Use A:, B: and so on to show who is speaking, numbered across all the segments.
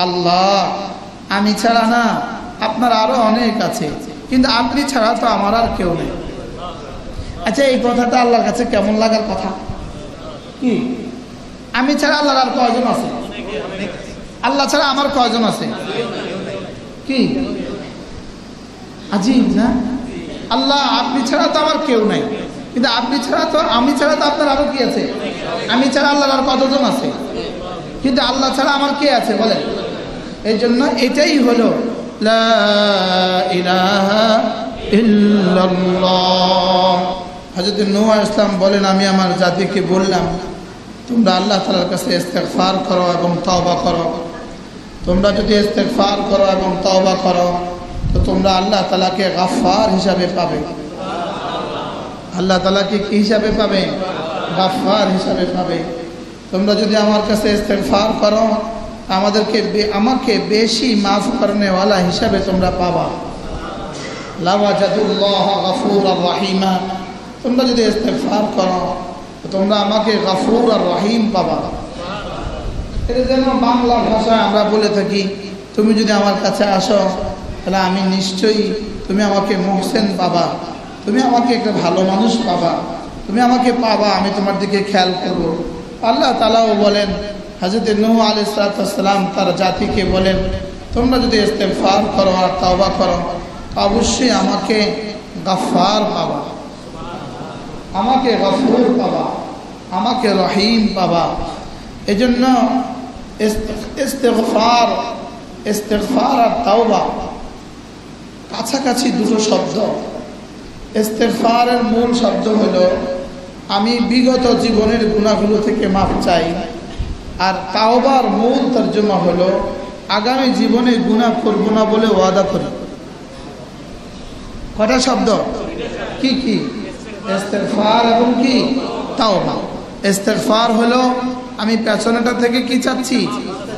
A: আল্লাহ আমি ছাড়া না আপনার আরো অনেক আছে, কিন্তু আপনি ছাড়া তো আমার আর কেউ নেই। আচ্ছা, এই কথাটা আল্লাহর কাছে কেমন লাগার কথা? কি আমি ছাড়া আল্লাহর আর কয়জন আছে? আল্লাহ ছাড়া আমার কয়জন আছে? কি আজীব না? আল্লাহ আপনি ছাড়া তো আমার কেউ নাই, কিন্তু আপনি ছাড়া তো আমি ছাড়া তো আপনার আরো কি আছে? আমি ছাড়া আল্লাহর আর কতজন আছে? কিন্তু আল্লাহ ছাড়া আমার কে আছে বলেন? এই জন্য এটাই হলো লা ইলাহা ইল্লাল্লাহ। হযরত নূহ আলাইহিস সালাম বলেন, আমি আমার জাতিকে বললাম তোমরা আল্লাহ তাআলার কাছে ইস্তেগফার করো এবং তওবা করো। তোমরা যদি ইস্তেগফার করো এবং তওবা করো তো তোমরা আল্লাহ তাআলাকে গাফফার হিসাবে পাবে। আল্লাহ তাআলাকে কি হিসাবে পাবে? গাফফার হিসাবে পাবে। তোমরা যদি আমার কাছে ইস্তেগফার করো আমাকে বেশি মাফ করনেওয়ালা হিসাবে তোমরা পাবা। লাওয়াজাদুল্লাহ গফুরার রহিমা। তোমরা যদি ইস্তেগফার করো তোমরা আমাকে গফুর আর রহিম পাবা। এটা যেন বাংলা ভাষায় আমরা বলে থাকি, তুমি যদি আমার কাছে আসো তাহলে আমি নিশ্চয়ই তুমি আমাকে মুহসিন পাবা, তুমি আমাকে একটা ভালো মানুষ পাবা, তুমি আমাকে পাবা, আমি তোমার দিকে খেয়াল করব। আল্লাহ তাআলাও বলেন, হযরত নূহ আলাইহিস সালাম তার জাতিকে বলেন, তোমরা যদি ইস্তেগফার করো আর তওবা করো অবশ্যই আমাকে গফফার পাবা, আমাকে গফুর পাবা, আমাকে রহিম পাবা। এজন্য ইস্তেগফার আর তাওবা কাছাকাছি দুটো শব্দ। ইস্তেগফারের মূল শব্দ হলো আমি বিগত জীবনের গুনাহগুলো থেকে মাফ চাই, আর তাওবার মূল তর্জমা হলো আগামী জীবনে গুনাহ করব না বলে ওয়াদা করি। কটা শব্দ? কি কি? ইস্তেগফার এবং কি তাওবা। ইস্তেগফার হলো আমি পেছনেটা থেকে কি চাচ্ছি?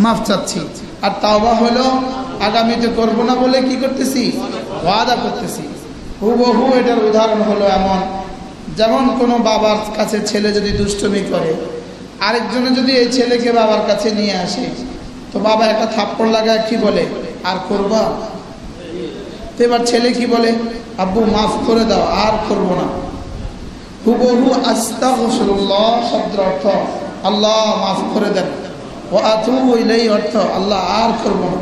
A: মাফ চাচ্ছি। আর তাওবা হলো আগামীতে করব না বলে কি করতেছি? ওয়াদা করতেছি। হুবহু এটার উদাহরণ হলো এমন, যেমন কোনো বাবার কাছে ছেলে যদি দুষ্টুমি করে, আরেকজনে যদি এই ছেলেকে বাবার কাছে নিয়ে আসে তো বাবা একটা থাপ্পড় লাগায় কি বলে? আর করবা? তো এবার ছেলে কি বলে? আব্বু মাফ করে দাও, আর করব না। হুবহু আস্তাগফিরুল্লাহ শব্দের অর্থ আল্লাহ মাফ করে দেন, ওয়া আতুবু ইলাইহি অর্থ আল্লাহ আর করব না।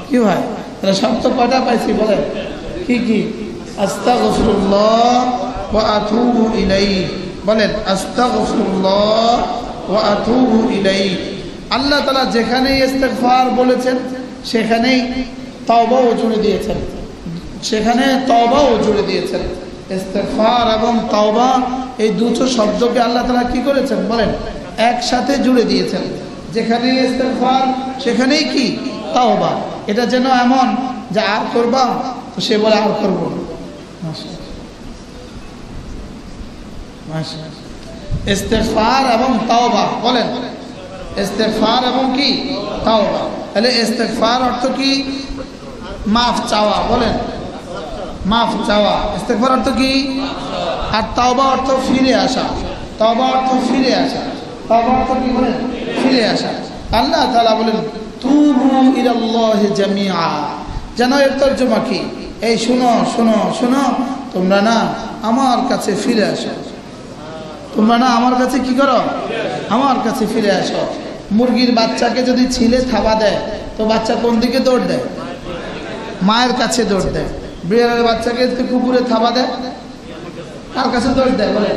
A: কি ভাই, তাহলে শব্দ কয়টা পাইছি বলেন? কি কি? আস্তাগফিরুল্লাহ ওয়া আতুবু ইলাইহি। বলেন আস্তাগফিরুল্লাহ ওয়া আতুবু ইলাইহি। আল্লাহ তাআলা যেখানেই ইস্তেগফার বলেছেন সেখানেই তওবাও জুড়ে দিয়েছেন, সেখানে তওবাও জুড়ে দিয়েছেন। ইস্তেগফার এবং তওবা এই দুটো শব্দকে আল্লাহ তাআলা কি করেছেন বলেন? একসাথে জুড়ে দিয়েছেন। যেখানেই ইস্তেগফার সেখানেই কি? তওবা। এটা যেন এমন যে আর করবা, তো সে বলে আর করব না। ইস্তেগফার এবং তাওবা বলেন, ইস্তেগফার এবং কি তাওবা। তাহলে ইস্তেগফার অর্থ কি? মাফ চাওয়া। বলেন মাফ চাওয়া। ইস্তেগফার অর্থ কি? আর তাওবা অর্থ ফিরে আসা। তাওবা অর্থ ফিরে আসা। তাওবা অর্থ কি বলেন? ফিরে আসা। আল্লাহ তাআলা বলেন তুবু ইলাল্লাহি জামিআ। জানো এর তরজমা কি? এই শুনো শুনো শুনো, তোমরা না আমার কাছে ফিরে আসো। তোমরা না আমার কাছে কি করো? আমার কাছে ফিরে আসো। মুরগির বাচ্চাকে যদি ছিলে থাবা দেয় তো বাচ্চা কোন দিকে দৌড় দেয়? মায়ের কাছে দৌড় দেয়। বিড়ালের বাচ্চাকে কুকুরে থাবা দেয়, কার কাছে দৌড় দেয় বলে?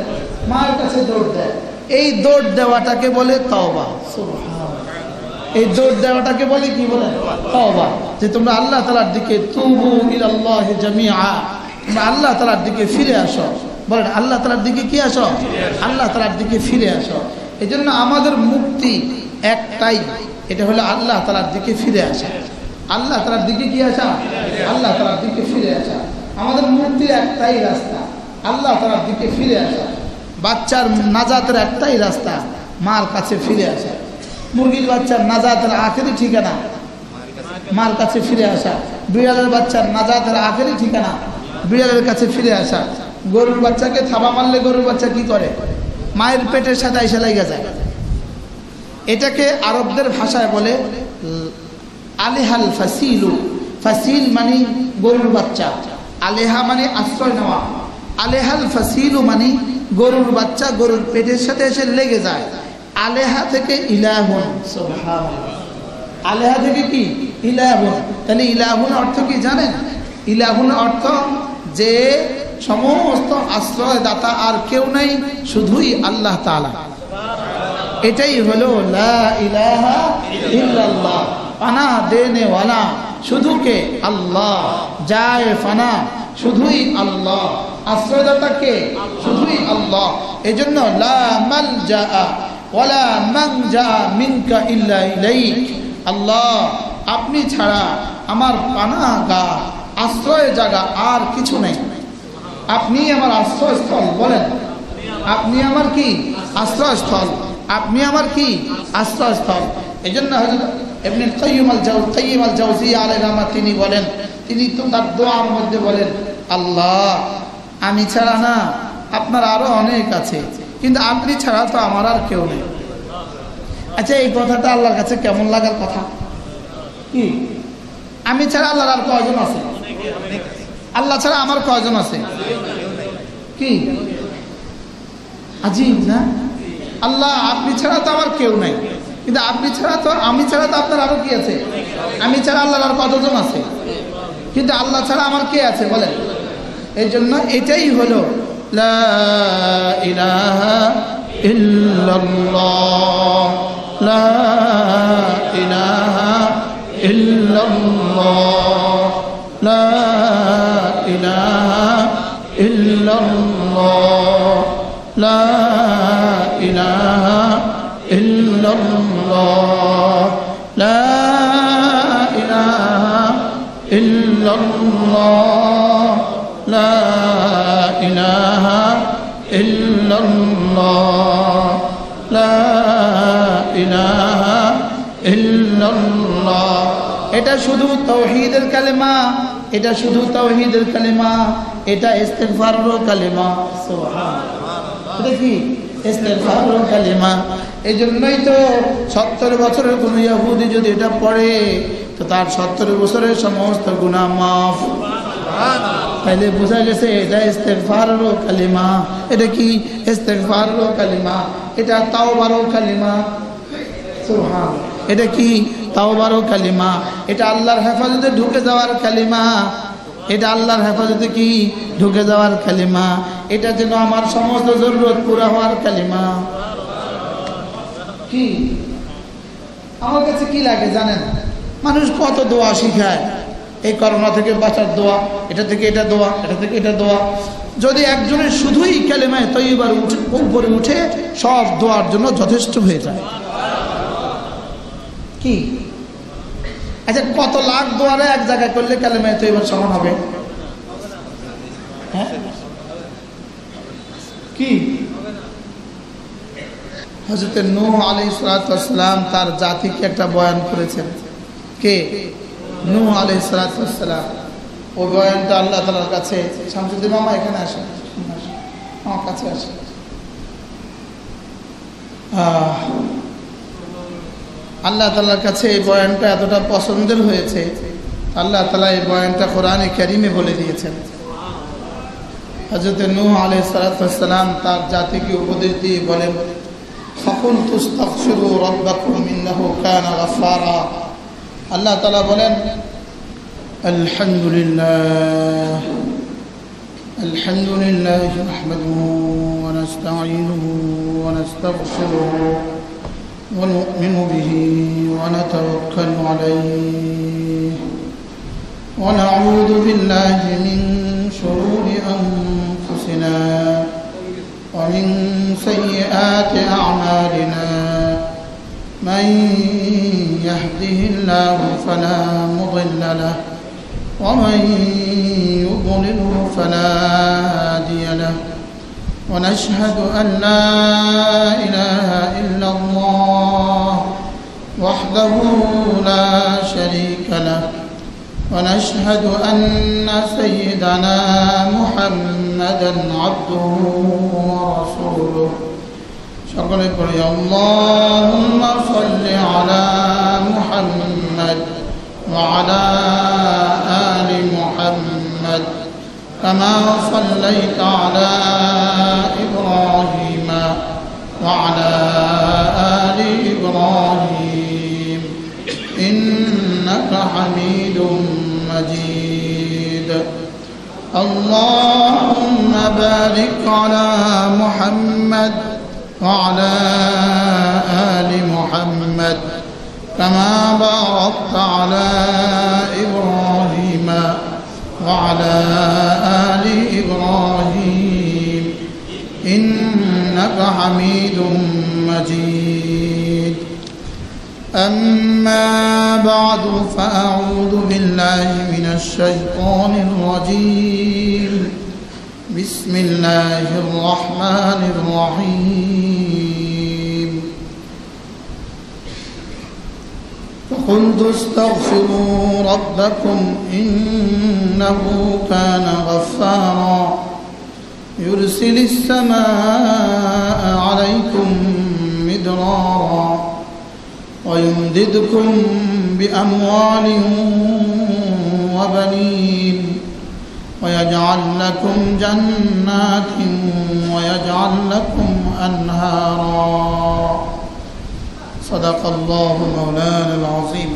A: মায়ের কাছে দৌড় দেয়। এই দৌড় দেওয়াটাকে বলে তওবা। এই দৌড় দেওয়াটাকে বলে কি বলে? তওবা। যে তোমরা আল্লাহ তাআলার দিকে তুবু ইলাল্লাহি জামিআ, তোমরা আল্লাহ তাআলার দিকে ফিরে আসো। বলেন আল্লাহ তাআলার দিকে কি আসো? আল্লাহ তাআলার দিকে ফিরে আসো। এই জন্য আমাদের মুক্তি একটাই, এটা হলো আল্লাহ তাআলার দিকে ফিরে আসা। আল্লাহ তাআলার দিকে কি আসা? আল্লাহ তাআলার দিকে ফিরে আসা। আমাদের মুক্তির একটাই রাস্তা, আল্লাহ তাআলার দিকে ফিরে আসা। বাচ্চার নাজাতের একটাই রাস্তা, মার কাছে ফিরে আসা। মুরগির বাচ্চার নাজাতের আখেরি ঠিকানা মার কাছে ফিরে আসা। বিড়ালের বাচ্চার নাজাতের আখেরি ঠিকানা বিড়ালের কাছে ফিরে আসা। গরুর বাচ্চাকে থাবা মারলে গরুর বাচ্চা কি করে? মায়ের পেটের সাথে আইসা লাগা যায়। এটাকে আরবদের ভাষায় বলে আলেহাল ফাসিলু, ফাসিল মানে গরুর বাচ্চা, আলেহা মানে আশ্রয় নেওয়া, আলেহাল ফাসিলু মানে গরুর বাচ্চা গরুর পেটের সাথে এসে লেগে যায়। আলেহা থেকে ইলাহুন, সুবহানাল্লাহ, আলেহা থেকে কি ইলাহুন। তাহলে ইলাহুন অর্থ কি জানেন? ইলাহুন অর্থ যে সমস্ত আশ্রয়দাতা আর কেউ নেই, শুধুই আল্লাহ তাআলা। এটাই হলো লা ইলাহা ইল্লাল্লাহ, পানা দেনে ওয়ালা শুধু কে আল্লাহ, যায় ফানা শুধুই আল্লাহ, আশ্রয়দাতা কে শুধুই আল্লাহ। এজন্য লা মালজা ওয়ালা মানজা মিনকা ইল্লা ইলাইক, আল্লাহ আপনি ছাড়া আমার পানাগাহ আশ্রয় জায়গা আর কিছু নেই, আপনি আমার আশ্রয়স্থল। বলেন আপনি আমার কি আশ্রয়স্থল, আপনি আমার কি আশ্রয়স্থল। এই জন্য হযরত ইবনে কাইয়্যিম আল জাওজিয়্যা আলাইহিস রাহমাত তিনি বলেন, তিনি তো তার দোয়ার মধ্যে বলেন, আল্লাহ আমি ছাড়া না আপনার আরো অনেক আছে, কিন্তু আপনি ছাড়া তো আমার আর কেউ নেই। আচ্ছা এই কথাটা আল্লাহর কাছে কেমন লাগার কথা? কি আমি ছাড়া আল্লাহর আর কয়জন আছে? আল্লাহ ছাড়া আমার কয়জন আছে? কি আজীব না? আল্লাহ আপনি ছাড়া তো আমার কেউ নাই, কিন্তু আপনি ছাড়া তো আমি ছাড়া তো আপনার আরো কি আছে? আমি ছাড়া আল্লাহর আর কতজন আছে? কিন্তু আল্লাহ ছাড়া আমার কে আছে বলেন? এই জন্য এটাই হলো লা ইলাহা ইল্লাল্লাহ, লা ইলাহা ইল্লাল্লাহ, লা ইলাহা ইল্লাল্লাহ, লা ইলাহা ইল্লাল্লাহ, লা ইলাহা ইল্লাল্লাহ, লা ইলাহা ইল্লাল্লাহ, লা ইলাহা ইল্লাল্লাহ। এটা শুধু তাওহীদের কালেমা, এটা শুধু তাওহীদের কালেমা, এটা ইস্তিগফারের কালেমা। সুবহানাল্লাহ, এটা কি ইস্তিগফারের কালেমা। এই জন্যই তো 70 বছরের কোন ইহুদি যদি এটা পড়ে তো তার 70 বছরের সমস্ত গুনাহ মাফ। তাইলে বোঝা গেছে এটা ইস্তিগফারের কালেমা। এটা কি ইস্তিগফারের কালেমা, এটা তাওবার কালেমা। সুবহানাল্লাহ, এটা কি তাওবার কালেমা, এটা আল্লাহর হেফাজতে ঢুকে যাওয়ার কালেমা, এটা আল্লাহর হেফাজতে কি ঢুকে যাওয়ার কালেমা, এটা যেন আমার সমস্ত জরুরত পুরা হওয়ার কালেমা। কি আমার কাছে কি লাগে জানেন? মানুষ কত দোয়া শিখায়, এই করোনা থেকে বাঁচার দোয়া, এটা থেকে এটা দোয়া, এটা থেকে এটা দোয়া। যদি একজনের শুধুই কালেমায়ে তয়্যিবার উপরে উঠে সব দোয়ার জন্য যথেষ্ট হয়ে যায়। কি আচ্ছা কত লাখ দোয়ারে এক জায়গায় করলে কালেমায়ে তয়্যিবার সমান হবে? হ্যাঁ কি হযরত নূহ আলাইহিস সালাম তার জাতিকে একটা বয়ান করেছেন। কে? নূহ আলাইহিস সালাম। ওই বয়ানটা আল্লাহ তাআলার কাছে, শামসুদ্দিন মামা এখানে আসেন, আমার কাছে আসেন। আল্লাহ তাআলার কাছে এই বয়ানটা এতটা পছন্দের হয়েছে, আল্লাহ তাআলা এই বয়ানটা কোরআনে কারীমে বলে দিয়েছেন। হযরত নূহ আলাইহিস সালাম তার জাতিকে উপদেশ দিয়ে বলেন, ফাকুলতু আস্তাগফিরু রাব্বাকুম ইন্নাহু কানা গাফফারা। আল্লাহ তাআলা বলেন, আলহামদুলিল্লাহ আলহামদুলিল্লাহি নাহমাদুহু ওয়া নাস্তাঈনুহু ওয়া নাস্তাগফিরুহু ওয়া নু'মিনু বিহি ওয়া নাতাওয়াক্কালু আলাইহি ওয়া নাউযু বিল্লাহি মিন শুরুরি আনফুসিনা ওয়া মিন সাইয়্যাতি আ'মালিনা। من يهده الله فلا مضل له ومن يضلله فلا هادي له ونشهد أن لا إله إلا الله وحده لا شريك له ونشهد أن سيدنا محمدا عبده ورسوله সকলে পড়ি আল্লাহুম্মা সাল্লি আলা মুহাম্মাদ ওয়া আলা আলি মুহাম্মাদ কামা সাল্লাইতা আলা ইব্রাহিম ওয়া আলা আলি ইব্রাহিম ইন্নাকা হামিদুম মাজিদ اللهم بارك على محمد وعلى آل محمد كما باركت على إبراهيم وعلى آل إبراهيم إنك حميد مجيد أما بعد فأعوذ بالله من الشيطان الرجيم بسم الله الرحمن الرحيم فقلت استغفروا ربكم إنه كان غفارا يرسل السماء عليكم مدرارا ويمددكم بأموال وبنين ويجعل لكم جنات ويجعل لكم أنهارا صدق الله مولانا العظيم.